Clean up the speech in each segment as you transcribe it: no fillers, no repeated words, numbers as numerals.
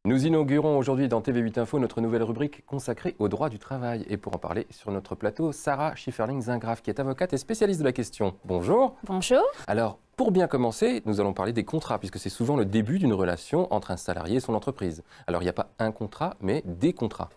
Nous inaugurons aujourd'hui dans TV8 Info notre nouvelle rubrique consacrée au droit du travail. Et pour en parler sur notre plateau, Sarah Schifferling-Zingraf, qui est avocate et spécialiste de la question. Bonjour. Bonjour. Alors, pour bien commencer, nous allons parler des contrats, puisque c'est souvent le début d'une relation entre un salarié et son entreprise. Alors, il n'y a pas un contrat, mais des contrats.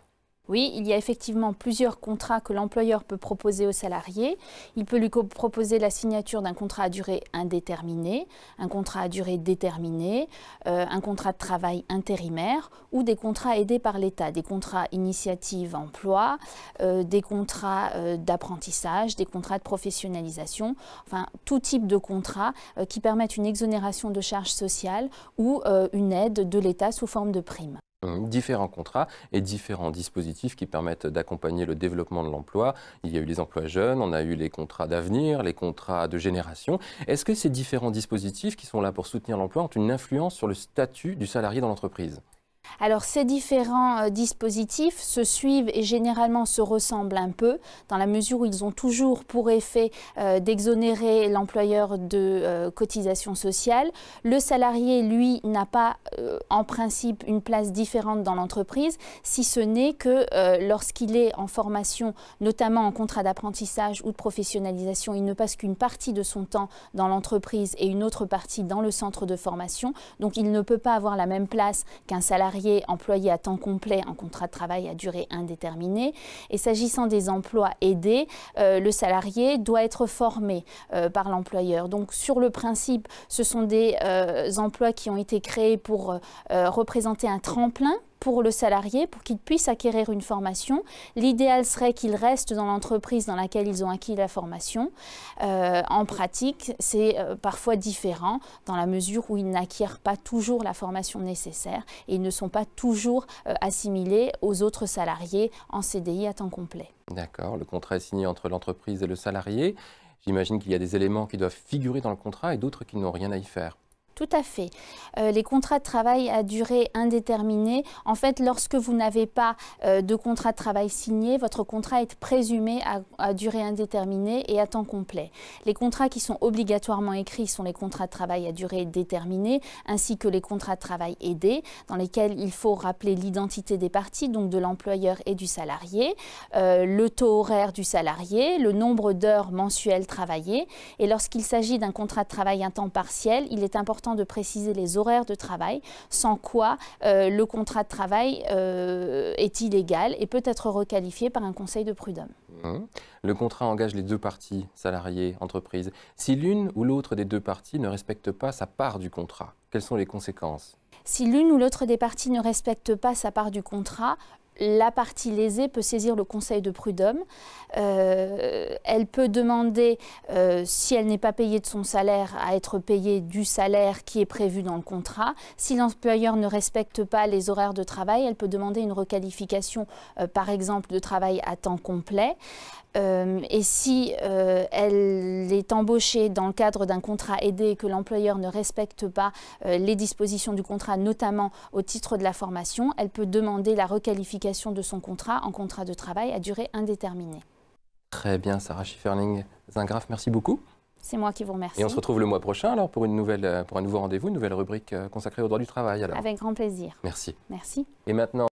Oui, il y a effectivement plusieurs contrats que l'employeur peut proposer au salarié. Il peut lui proposer la signature d'un contrat à durée indéterminée, un contrat à durée déterminée, un contrat de travail intérimaire ou des contrats aidés par l'État, des contrats initiative emploi, des contrats d'apprentissage, des contrats de professionnalisation, enfin tout type de contrats qui permettent une exonération de charges sociales ou une aide de l'État sous forme de prime. Différents contrats et différents dispositifs qui permettent d'accompagner le développement de l'emploi. Il y a eu les emplois jeunes, on a eu les contrats d'avenir, les contrats de génération. Est-ce que ces différents dispositifs qui sont là pour soutenir l'emploi ont une influence sur le statut du salarié dans l'entreprise ? Alors ces différents dispositifs se suivent et généralement se ressemblent un peu dans la mesure où ils ont toujours pour effet d'exonérer l'employeur de cotisations sociales. Le salarié, lui, n'a pas en principe une place différente dans l'entreprise, si ce n'est que lorsqu'il est en formation, notamment en contrat d'apprentissage ou de professionnalisation, il ne passe qu'une partie de son temps dans l'entreprise et une autre partie dans le centre de formation. Donc il ne peut pas avoir la même place qu'un salarié employé à temps complet en contrat de travail à durée indéterminée. Et s'agissant des emplois aidés, le salarié doit être formé par l'employeur. Donc sur le principe, ce sont des emplois qui ont été créés pour représenter un tremplin pour le salarié, pour qu'il puisse acquérir une formation. L'idéal serait qu'il reste dans l'entreprise dans laquelle ils ont acquis la formation. En pratique, c'est parfois différent dans la mesure où ils n'acquièrent pas toujours la formation nécessaire et ils ne sont pas toujours assimilés aux autres salariés en CDI à temps complet. D'accord, le contrat est signé entre l'entreprise et le salarié. J'imagine qu'il y a des éléments qui doivent figurer dans le contrat et d'autres qui n'ont rien à y faire. Tout à fait. Les contrats de travail à durée indéterminée, en fait, lorsque vous n'avez pas de contrat de travail signé, votre contrat est présumé à durée indéterminée et à temps complet. Les contrats qui sont obligatoirement écrits sont les contrats de travail à durée déterminée, ainsi que les contrats de travail aidés, dans lesquels il faut rappeler l'identité des parties, donc de l'employeur et du salarié, le taux horaire du salarié, le nombre d'heures mensuelles travaillées. Et lorsqu'il s'agit d'un contrat de travail à temps partiel, il est important de préciser les horaires de travail, sans quoi le contrat de travail est illégal et peut être requalifié par un conseil de prud'homme. Le contrat engage les deux parties, salariés, entreprise. Si l'une ou l'autre des deux parties ne respecte pas sa part du contrat, quelles sont les conséquences ? Si l'une ou l'autre des parties ne respecte pas sa part du contrat, la partie lésée peut saisir le conseil de prud'homme. Elle peut demander, si elle n'est pas payée de son salaire, à être payée du salaire qui est prévu dans le contrat. Si l'employeur ne respecte pas les horaires de travail, elle peut demander une requalification, par exemple, de travail à temps complet. Et si elle est embauchée dans le cadre d'un contrat aidé et que l'employeur ne respecte pas les dispositions du contrat, notamment au titre de la formation, elle peut demander la requalification de son contrat en contrat de travail à durée indéterminée. Très bien, Sarah Schifferling-Zingraf, merci beaucoup. C'est moi qui vous remercie. Et on se retrouve le mois prochain alors pour un nouveau rendez-vous, une nouvelle rubrique consacrée au droit du travail. Alors. Avec grand plaisir. Merci. Merci. Et maintenant,